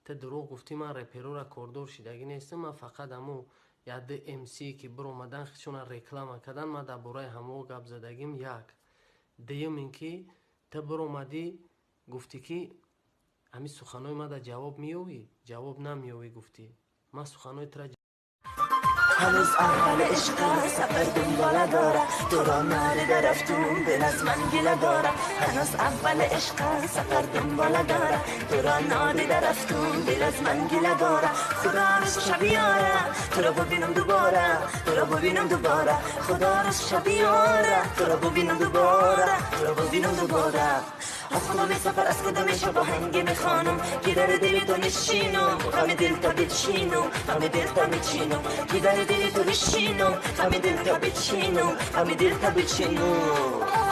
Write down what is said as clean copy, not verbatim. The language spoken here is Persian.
تا دروغ گفتی من رپرو را کاردور شدگی نیستم. من فقط همو یاد ام سی که بر اومدن خودشون رکلام کردن من در برای همو گپ زدگیم. یک دیوم اینکه تا بر اومدی گفتی که همین سخنای ما در جواب میوی، جواب نمیوی. گفتی من سخنای تر هنوز اول عشق سفر دنباله داره، تو را ناله رفتون دل از من گله داره. هنوز اول عشق سفر دنباله داره، تو را ناله رفتون دل از من گله داره. خدا روز شبیاره تو را ببینم دوباره، تو را ببینم دوباره. خدا روز شبیاره تو را ببینم دوباره، تو را ببینم دوباره. از کدام سفر از کدام شب آهنگ میخوانم که در دل تو نشینم، غم دل تا بچینم، غم دل تا بچینم. که در دل تو نشینم، غم دل تا بچینم، غم دل تا بچینم.